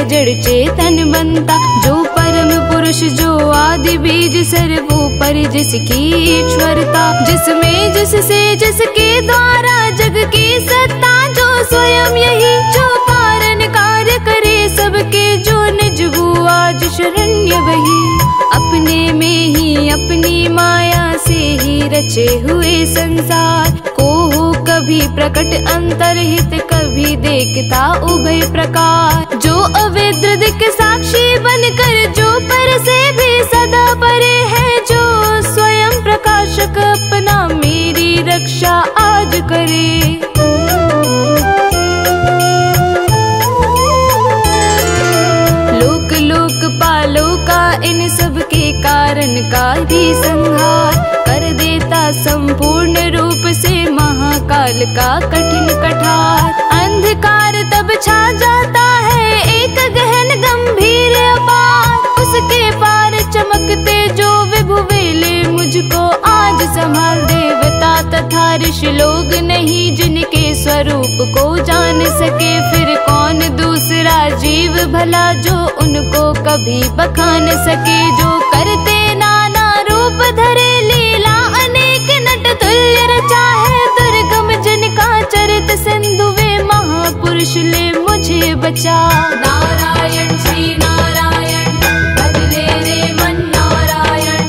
जड़ चेतन बनता। जो परम पुरुष जो आदि बीज सर्वोपरि जिसकी ईश्वरता, जिसमें जिससे जिसके द्वारा जग की सत्ता, जो स्वयं यही जो कारण कार्य करे सबके, जो निज वो आज शरण्य वही। अपने में ही अपनी माया से ही रचे हुए संसार को हो कभी प्रकट अंतरहित, कभी देखता उभय प्रकार। जो अवेद्र दिक साक्षी बनकर जो पर से भी सदा परे है, जो स्वयं प्रकाशक अपना मेरी रक्षा आज करे। लोक लोकपालो का इन सब के कारण का भी संहार कर देता संपूर्ण रूप से महाकाल का कठिन कठार। अंधकार तब छा जाता है एक गहन गंभीर अपार, उसके पार चमकते जो विभु वेले मुझको आज संभाल। देवता तथा ऋषि लोग नहीं जिनके स्वरूप को जान सके, फिर कौन दूसरा जीव भला जो उनको कभी बखान सके। जो करते नाना रूप धरे लीला अनेक नट तुल्य रचा है, दुर्गम जिनका चरित सिंधु वे महापुरुष ले मुझे बचा। नारायण श्री नारायण बदले रे मन नारायण,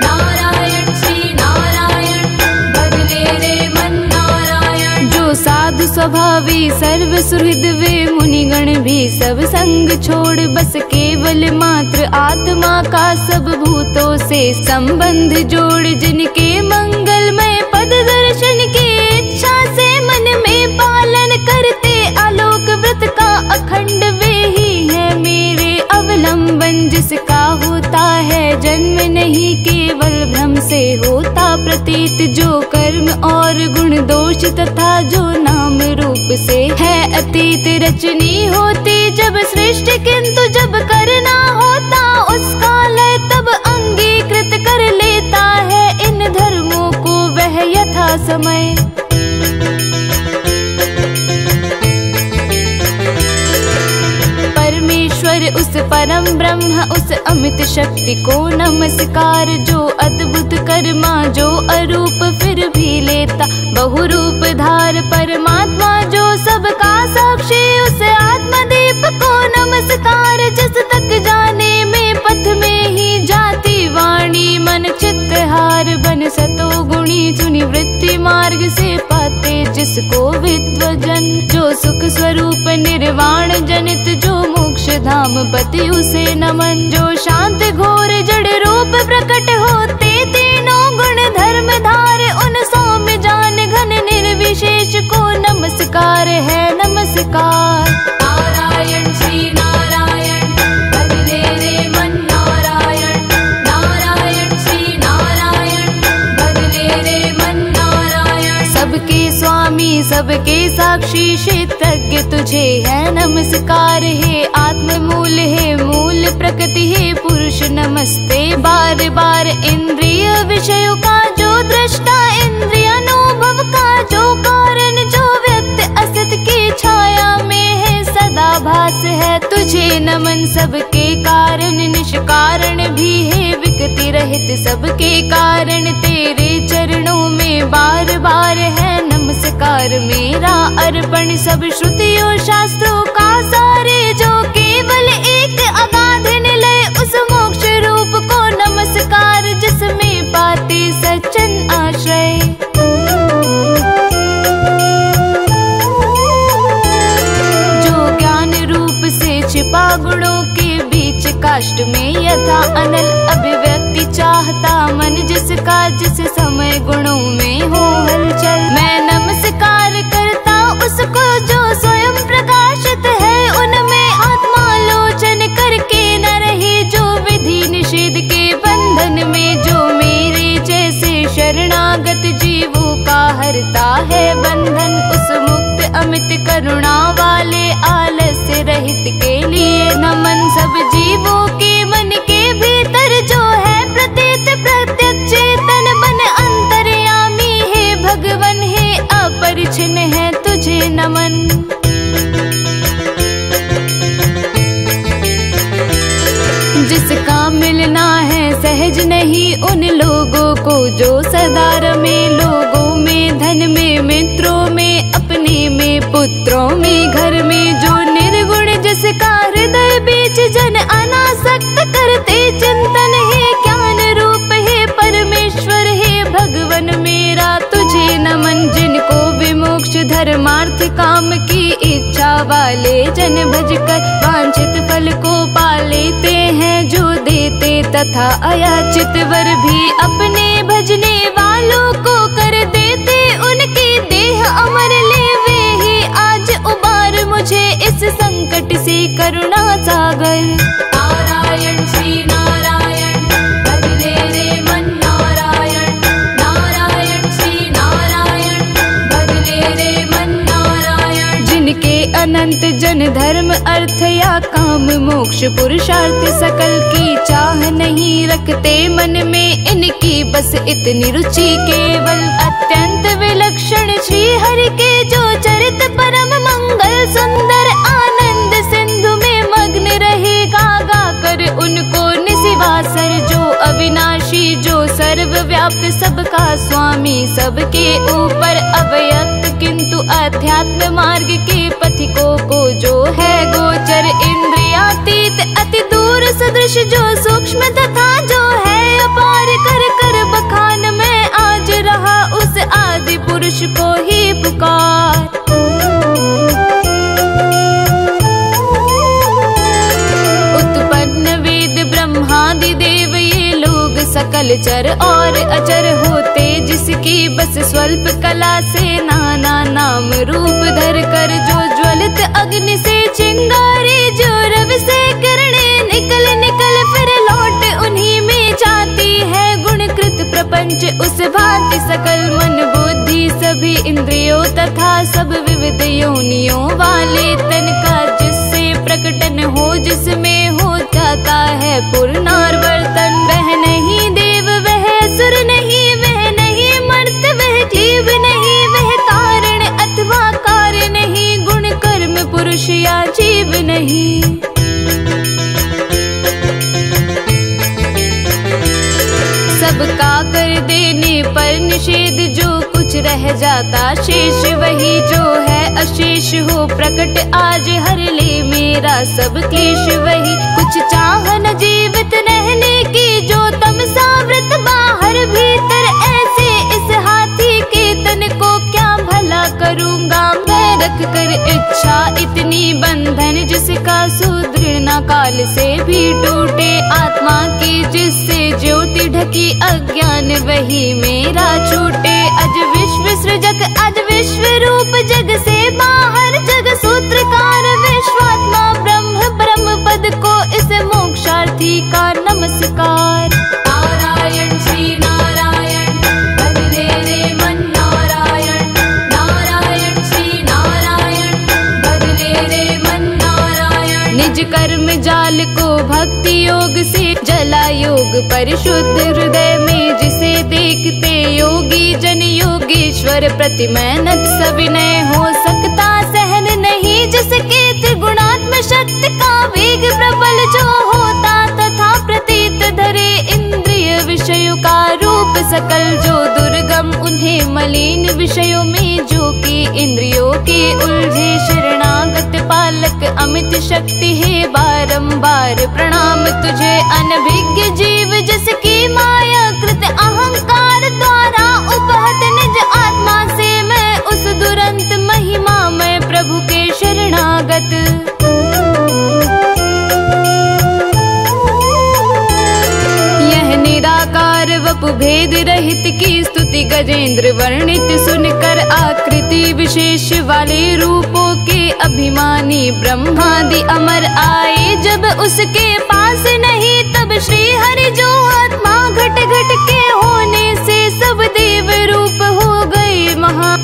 नारायण श्री नारायण बदले रे मन नारायण। जो साधु स्वभावी सर्व सुहृद वे मुनिगण भी सब संग छोड़, बस केवल मात्र आत्मा का सब भूतों से संबंध जोड़। जिनके मंगलमय पद दर्शन की इच्छा से मन में पालन करते, आलोक व्रत का अखंड वे ही है मेरे अवलंबन। जिसका होता है जन्म नहीं केवल भ्रम से होता प्रतीत, जो कर्म और गुण दोष तथा जो नाम रूप से है अतीत। रचनी होती जब सृष्टि किंतु जब करना होता उसका लय, तब अंगीकृत कर लेता है इन धर्मों को वह यथा समय। परमेश्वर उस परम ब्रह्म उस अमित शक्ति को नमस्कार, जो अद्भुत कर्मा जो अरूप फिर भी लेता बहुरूप धार। परमात्मा जो सबका साक्षी उस आत्मदीप को नमस्कार, जिस तक जाने में पथ में ही जाती वाणी मन चित्तहार। बन सतो गुणी चुनी वृत्ति मार्ग से पाते जिसको विद्वजन, जो सुख स्वरूप निर्वाण जनित जो मोक्ष धाम पति उसे नमन। जो शांत घोर जड़ रूप प्रकट होते तीनों गुण धर्म धार, उन सौम्य जान घन निर्विशेष को नमस्कार है नमस्कार। नारायण श्री नारायण बदले रे मन नारायण, नारायण श्री नारायण बदले रे मन नारायण। सबके स्वामी सबके साक्षी क्षेत्रज्ञ तुझे है नमस्कार। हे आत्म मूल है मूल प्रकृति है पुरुष नमस्ते बार बार। इंद्रिय विषयों का जो दृष्टा इंद्रिय अनुभव का जो कारण, जो व्यक्त असत की छाया में है सदा भास है तुझे नमन। सबके कारण निष्कारण भी है विकृति रहित सबके कारण, तेरे चरणों में बार बार है नमस्कार मेरा अर्पण। सब श्रुतियों शास्त्रों का सारे जो केवल एक अगाध निलय, उस मोक्ष रूप को नमस्कार जिसमें पाते सच्चन आश्रय। जो ज्ञान रूप से छिपा गुणों के बीच काष्ठ में यथा अनल अभिव्यक्ति चाहता मन, जिसका जिस समय गुणों में हो हलचल। मैं नमस्कार करता उसको जो स्वयं प्रकाशित है उनमें, आत्मालोचन करके न रही जो विधि निषेध के बंधन में। जो मेरे जैसे शरणागत जीवों का हरता है बंधन, उस मुक्त अमित करुणा वाले आलस्य रहित के लिए नमन। सब जीवों के मन के भीतर जो है प्रतीत प्रत्यक्ष चेतन बन, अंतर्यामी है भगवन है मिलना है सहज नहीं उन लोगों को जो सदा रमे लोगों में, धन में, मित्रों में, अपने में, पुत्रों में, घर में। जो निर्गुण जिसका हृदय बीच जन अनासक्त करते चिंतन, हे ज्ञान रूप हे परमेश्वर हे भगवन मेरा तुझे नमन। जिनको विमोक्ष धर्मार्थ काम की इच्छा वाले जन भज कर वांछित फल को पा लेते हैं, जो देते तथा अयाचित वर भी अपने भजने वालों को कर देते। उनकी देह अमर ले वे ही आज उबार मुझे इस संकट से करुणा सागर। नारायण श्री नारायण भजले रे मन नारायण, नारायण श्री नारायण भजले रे मन नारायण। जिनके अनंत जन धर्म अर्थ या काम मोक्ष पुरुषार्थ सकल की चाह नहीं रखते मन में, इनकी बस इतनी रुचि केवल अत्यंत विलक्षण श्री हरि के जो चरित परम मंगल सुंदर आनंद सिंधु में मग्न रहेगा गा कर उनको निशिवासर। जो अविनाशी जो सर्वव्याप्त सबका स्वामी सबके ऊपर अव्यक्त किंतु अध्यात्म मार्ग के पथिकों को जो है गोचर, इंद्रियातीत अति दूर सदृश जो सूक्ष्म तथा जो है अपार कर कर बखान में आज रहा उस आदि पुरुष को ही पुकार। उत्पन्न वेद ब्रह्मादि देव ये लोग सकल चर और अचर होते, जिसकी बस स्वल्प कला से नाना नाम रूप धर कर। जो ज्वलित अग्नि से चिंगारी जो रवि से किरणें निकल निकल फिर लौट उन्हीं में जाती है, गुणकृत प्रपंच उस भांति सकल मन बुद्धि सभी इंद्रियों तथा सब विविध योनियों वाले तन का जिससे प्रकटन हो जिसमें हो जाता है पुनर्वर्तन। वह नहीं देव वह असुर नहीं, वह नहीं मर्त वह जीव नहीं, वह कारण अथवा कार्य नहीं, गुण कर्म पुरुष या जीव नहीं। सबका कर देने पर निषेध जो कुछ रह जाता शेष, वही जो है अशेष हो प्रकट आज हर ले मेरा सब क्लेश। वही कुछ चाह न जीवित रहने की जो तमसावृत बाहर भीतर, ऐसे इस हाथी के तन को क्या भला करूँगा मैं रख कर इच्छा इतनी बंधन, जिसका सुदृढ़ न काल से भी टूटे। आत्मा की जिससे ज्योति ढकी अज्ञान वही मेरा छूटे। अज विश्व सृजक अज विश्व रूप जग से बाहर जग सूत्रकार विश्वात्मा ब्रह्म ब्रह्म पद को इस मोक्षार्थी का नमस्कार। नारायण श्री नारायण भजले रे मन नारायण, नारायण श्री नारायण भजले रे मन नारायण। निज कर्म जाल को भक्ति योग से जला योग परिशुद्ध हृदय में, जिसे देखते योगी जन योगेश्वर प्रतिमैनत सविनय हो सकता सहन नहीं, जिसके त्रिगुणात्म शक्ति का वेग प्रबल जो होता तथा प्रतीत धरे इंद्रिय विषयों का रूप सकल जो दुर्गम उन्हें मलिन विषयों में जो कि इंद्रियों के उलझे शरणागत पालक अमित शक्ति है बारंबार प्रणाम तुझे। अनभिज्ञ जीव जिसकी माया कृत अहंकार द्वारा उपहत निज आत्मा से मैं उस दुरंत महिमा मैं प्रभु के शरणागत। यह निराकार वपु भेद रहित की स्तुति गजेंद्र वर्णित सुनकर आकृति विशेष वाले रूपों के अभिमानी ब्रह्मादि अमर आए। जब उसके पास नहीं तब श्री हरि जो आत्मा घट घट के होने से सब देव रूप हो गए महा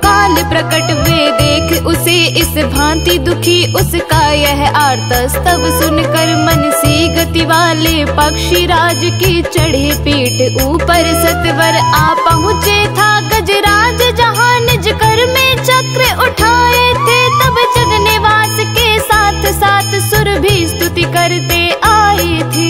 काल प्रकट। वे देख उसे इस भांति दुखी उसका यह आर्तस्तव सुनकर मन सी गति वाले पक्षी राज की चढ़े पीठ ऊपर सतवर आ पहुँचे था गजराज जहाँ निज कर में चक्र उठाए थे। तब जगनिवास के साथ साथ सुर भी स्तुति करते आए थे।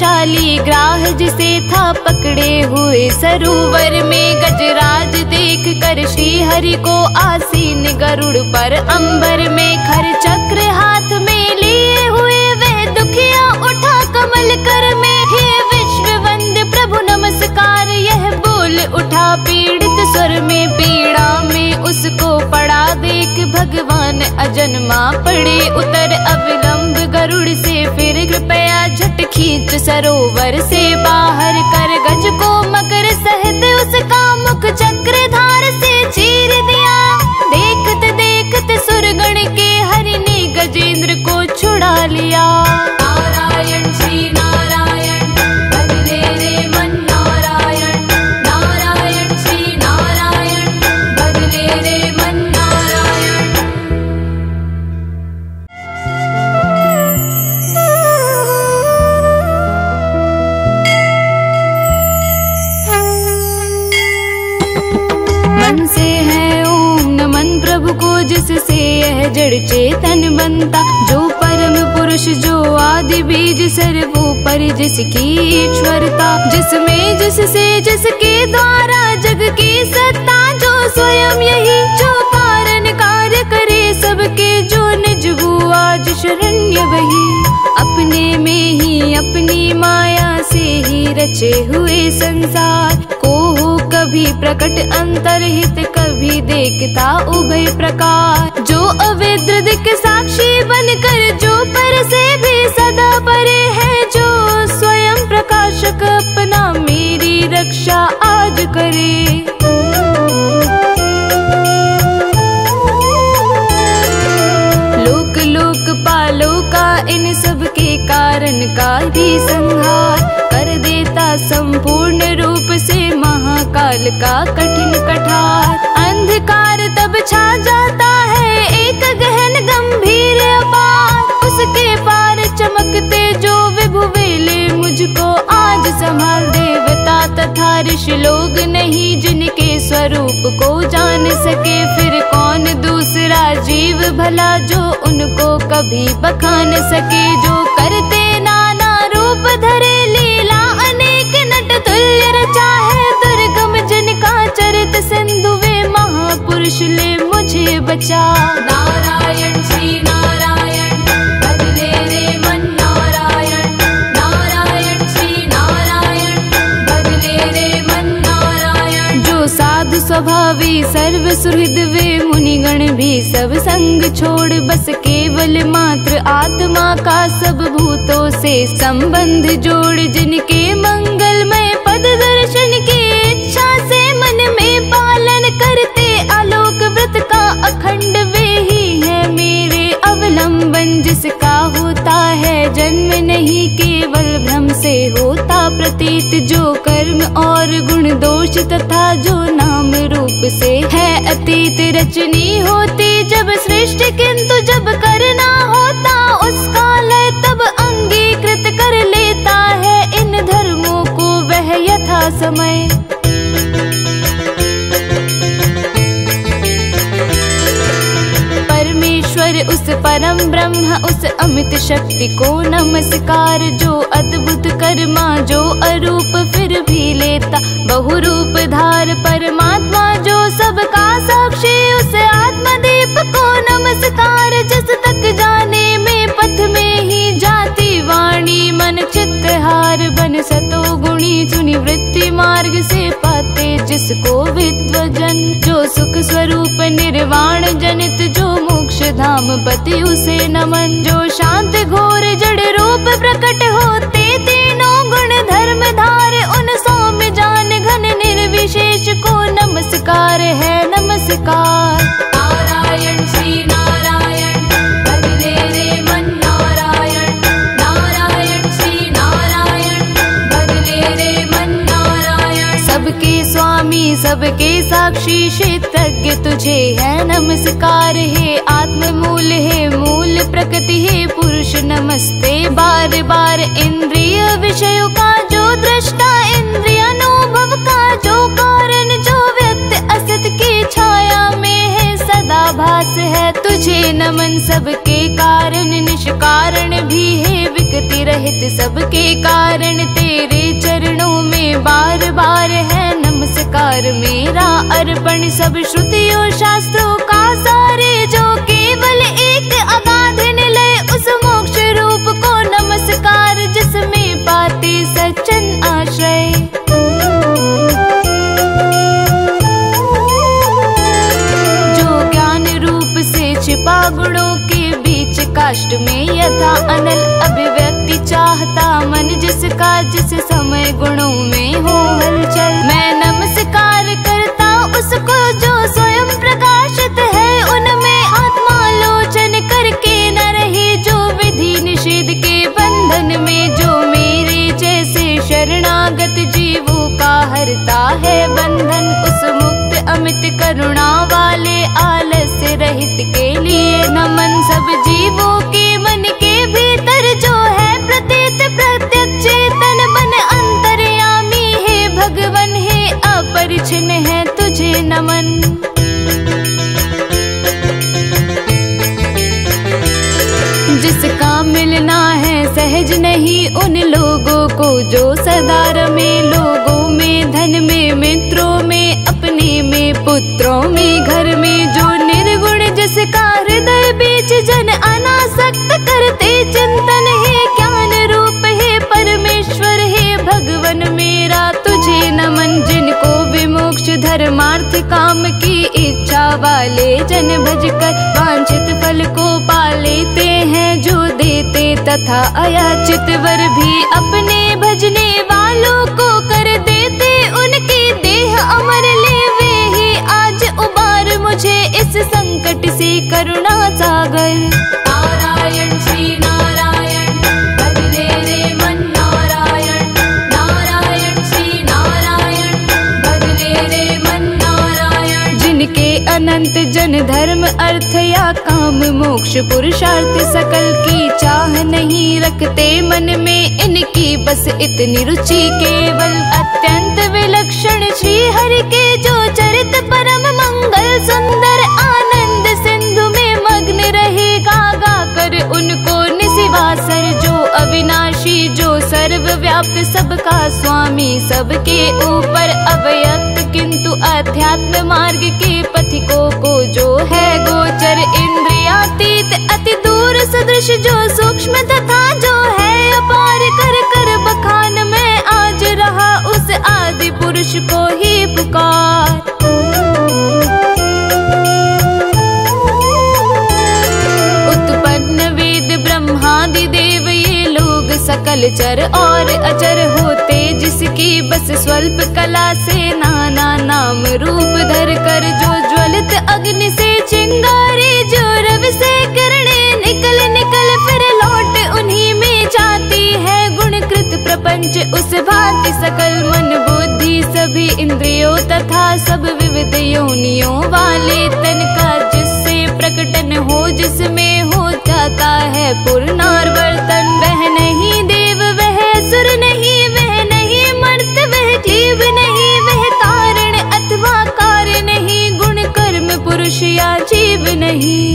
बलशाली ग्राह जिसे था पकड़े हुए सरोवर में। गजराज देख कर श्री हरि को आसीन गरुड़ पर अंबर में। खर चक्र हाथ में लिए हुए वह दुखिया उठा कमल कर में। हे विश्व वंद्य प्रभु नमस्कार, यह बोल उठा पीड़ित स्वर में। पीड़ा में उसको पड़ा देख भगवान अजन्मा पड़े उतर। अविलंब गरुड़ से फिर कृपया झट खींच सरोवर से बाहर कर। गज को मकर सहित उसका मुख चक्र धार से चीर दिया। देखत देखत सुरगण के हरि ने गजेंद्र को छुड़ा लिया। नारायण श्री नारायण बदले रे मन नारायण। नारायण श्री नारायण बदले रे मन नारायण। मन से है ओम नमन प्रभु को, जिससे यह जड़ चेतन बनता। जो परम पुरुष जो आदि बीज सर्वोपरि जिसकी ईश्वरता। जिसमें जिससे जिसके द्वारा जग की सत्ता। जो स्वयं यही जो कारण कार्य करे सबके। जो निज वो आज शरण्य वही। अपने में ही अपनी माया से ही रचे हुए संसार को। हो कभी प्रकट अंतरहित कभी देखता उभय प्रकार। जो अवेद्र दिक साक्षी बनकर जो पर से भी सदा परे है। जो स्वयं प्रकाशक अपना मेरी रक्षा आज करे। लोक लोक पालो का इन सब के कारण का भी संहार कर देता संपूर्ण रूप से महाकाल का कठिन कठार। अंधकार तब छा जाता है एक गहन गंभीर अपार। उसके पार चमकते जो विभु वेले मुझको आज संभाल। देवता तथा ऋषि लोग नहीं जिनके स्वरूप को जान सके। फिर कौन दूसरा जीव भला जो उनको कभी बखान सके। जो करते नाना रूप धरे लीला अनेक नट तुल्य रचा है। दुर्गम जिनका चरित सिंधु वे महापुरुष ले मुझे बचा। नारायण श्री नारायण बदले रे मन नारायण। नारायण श्री नारायण बदले रे मन नारायण। जो साधु स्वभावी सर्व सुहृद वे मुनिगण भी सब संग छोड़। बस केवल मात्र आत्मा का सब भूतों से संबंध जोड़। जिनके मंगलमय पद दर्शन की इच्छा से मन में पालन करते। आलोक व्रत का अखंड वे ही है मेरे अवलंबन। जिसका होता है जन्म नहीं केवल भ्रम से होता प्रतीत। जो कर्म और गुण दोष तथा जो नाम रूप से है अतीत। रचनी होती जब सृष्टि किंतु जब करना होता उसका लय तब अंगीकृत कर लेता है इन धर्मों को वह यथा समय। परमेश्वर उस परम ब्रह्म उस अमित शक्ति को नमस्कार। जो अद्भुत कर्मा जो अरूप फिर भी लेता बहुरूप धार। परमात्मा जो सबका साक्षी उस आत्मदीप को नमस्कार। जिस तक जाने में पथ में ही जाती वाणी मन चित्तहार। बन सतो गुणी चुनी वृत्ति मार्ग से पाते जिसको विद्वजन। जो सुख स्वरूप निर्वाण जनित जो मोक्ष धाम पति उसे नमन। जो शांत घोर जड़ रूप प्रकट होते तीनों गुण धर्म धार। उन सौम्य जान घन निर्विशेष को नमस्कार है नमस्कार। नारायण श्री नारायण बदले रे मन नारायण। नारायण श्री नारायण बदले रे मन नारायण। सबके स्वामी सबके साक्षी क्षेत्रज्ञ तुझे है नमस्कार। हे आत्म मूल है मूल प्रकृति है पुरुष नमस्ते बार बार। इंद्रिय विषयों का जो दृष्टा इंद्रिय अनुभव का जो कारण। जो व्यक्त असत की छाया में है सदा भास है तुझे नमन। सबके कारण निष्कारण भी है विकति रहित सबके कारण, तेरे चरणों में बार बार है नमस्कार मेरा अर्पण। सब श्रुतियों शास्त्रों का सारे जो केवल एक अगाध निलय, उस मोक्ष रूप को नमस्कार जिसमें पाते सज्जन आश्रय। जो ज्ञान रूप से छिपा गुणों के बीच काष्ठ में यथा अनल अभिव्यक्ति चाहता मन, जिसका जिस समय गुणों में हो हलचल। मैं नमस्कार करता उसको जो स्वयं प्रकाशित है उनमें, आत्मालोचन करके न रहे जो विधि निषेध के बंधन में। जो मेरे जैसे शरणागत जीवों का हरता है बंधन, उस मुक्त अमित करुणा वाले आलस्य रहित के लिए नमन। सब जीवों के मन के भीतर जो है प्रतीत प्रत्यक्ष चेतन बन, अंतर्यामी है भगवन है अपरिछिन्न है तुझे नमन। जिसका मिलना है सहज नहीं उन लोगों को जो सदा रमे, लोगों में धन में मित्रों में अपने में पुत्रों में घर में। जो निर्गुण जिसका हृदय बीच जन अनासक्त करते चिंतन है, ज्ञान रूप है परमेश्वर है भगवन मेरा तुझे नमन। जिनको विमोक्ष धर्मार्थ काम की इच्छा वाले जन भज कर वांछित फल को पा लेते हैं, जो देते तथा अयाचित वर भी अपने भजने वालों को कर देते। उनकी देह अमर लेवे ही आज उबार मुझे इस संकट से करुणा सागर। नारायण श्री नारायण भजले रे मन नारायण, नारायण श्री नारायण भजले रे मन नारायण। जिनके अनंत जन धर्म अर्थ या काम मोक्ष पुरुषार्थ सकल की चाह नहीं रखते मन में, इनकी बस इतनी रुचि केवल अत्यंत विलक्षण श्री हरि के जो चरित परम मंगल सुंदर, आनंद सिंधु में मग्न रहेगा गा कर उनको निशिवासर। जो अविनाशी जो सर्वव्याप्त सबका स्वामी सबके ऊपर अव्यक्त किंतु अध्यात्म मार्ग के पथिकों को जो है गोचर, इंद्रियातीत अति दूर सदृश जो सूक्ष्म तथा जो है अपार, कर कर बखान में आज रहा उस आदि पुरुष को ही पुकार। उत्पन्न वेद ब्रह्मादि देव ये लोग सकल चर और अचर होते, जिसकी बस स्वल्प कला से नाना नाम रूप धर कर। जो ज्वलित अग्नि से चिंगारी जो रवि से किरणें निकल निकल फिर लौट उन्हीं में जाती है, गुणकृत प्रपंच उस भांति सकल मन बुद्धि सभी इंद्रियों तथा सब विविध योनियों वाले तन का, जिससे प्रकटन हो जिसमें हो जाता है पूर्णावर्तन। वह नहीं देव वह असुर नहीं, वह नहीं मर्त वह जीव नहीं, वह कारण अथवा कार्य नहीं, गुण कर्म पुरुष या जीव नहीं।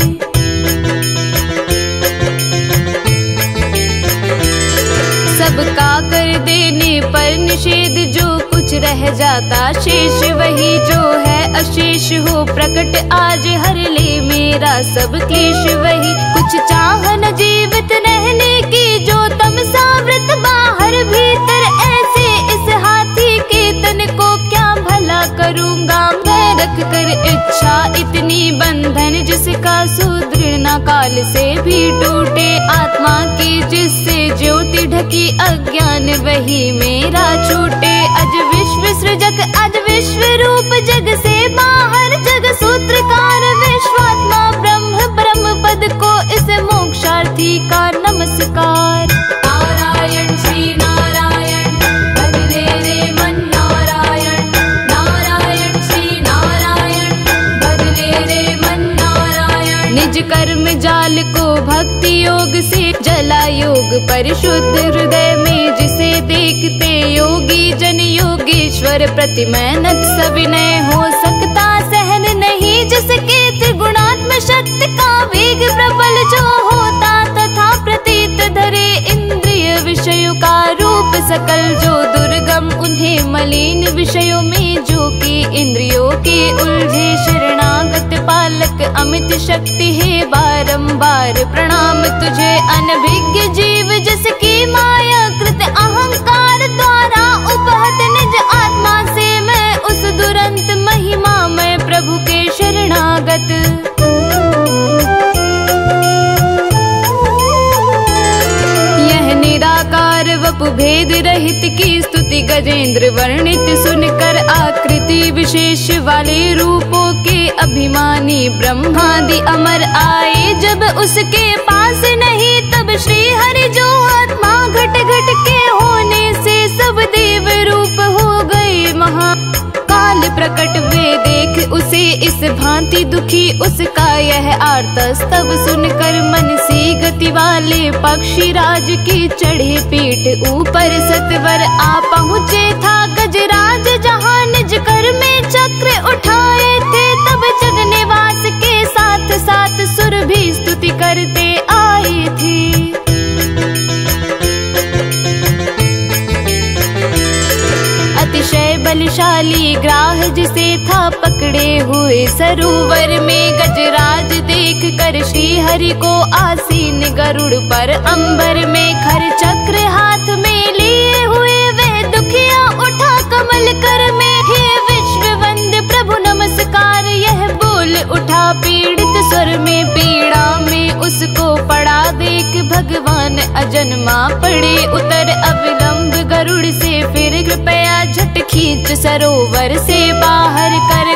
सबका कर देने पर निषेध जो कुछ रह जाता शेष, वही जो है अशेष हो प्रकट आज हर ले मेरा सब क्लेश। वही कुछ चाह न जीवित रहने की जो तमसावृत बाहर भीतर, ऐसे इस हाथी के तन को क्या भला करूँगा मैं रख कर इच्छा इतनी बंधन, जिसका सुदृढ़ न काल से भी टूटे। आत्मा की जिससे ज्योति ढकी अज्ञान वही मेरा छूटे। अज विश्व सृजक अज विश्व रूप जग से बाहर जग सूत्रकार विश्वात्मा ब्रह्म ब्रह्म पद को इस मोक्षार्थी का नमस्कार। नारायण श्री नारायण भजले रे मन नारायण, नारायण श्री नारायण भजले रे मन नारायण। निज कर्म जाल को भक्ति योग से जला योग परिशुद्ध हृदय में, जिसे देखते योगी जन योगेश्वर प्रतिमैनत सविनय हो सकता सहन नहीं, जिसके त्रिगुणात्म शक्ति का वेग प्रबल जो होता तथा प्रतीत धरे इंद्रिय सकल जो दुर्गम, उन्हें मलिन विषयों में जो कि इंद्रियों के उलझे। शरणागत पालक अमित शक्ति है, बारंबार प्रणाम तुझे। अनभिज्ञ जीव जिसकी माया कृत अहंकार द्वारा उपहत, निज आत्मा से मैं उस दुरंत महिमा में प्रभु के शरणागत। निराकार वपु भेद रहित की स्तुति गजेंद्र वर्णित सुनकर, आकृति विशेष वाले रूपों के अभिमानी ब्रह्मादि अमर आए। जब उसके पास नहीं तब श्री हरि जो आत्मा घट घट के होने से सब देव रूप हो गए महा। काल प्रकट वे देख उसे इस भांति दुखी, उसका यह आर्तस्तव सुनकर मन सी गति वाले पक्षी राज की चढ़े पीठ ऊपर सतवर आ पहुँचे था गजराज, जहाँ निज कर में चक्र उठाए थे। तब जग निवास के साथ साथ सुर भी स्तुति करते आए थे। अतिशय बलशाली ग्राह जिसे था पकड़े हुए सरोवर में, गजराज देख कर श्री हरि को आसीन गरुड़ पर अंबर में। खर चक्र हाथ में लिए हुए वे दुखिया उठा कमल कर में। हे विश्ववंद्य प्रभु नमस्कार, यह बोल उठा पीड़ित स्वर में। पीड़ा में उसको पड़ा देख भगवान अजन्मा पड़े उतर। अविलंब गरुड़ से फिर कृपया झट खींच सरोवर से बाहर कर,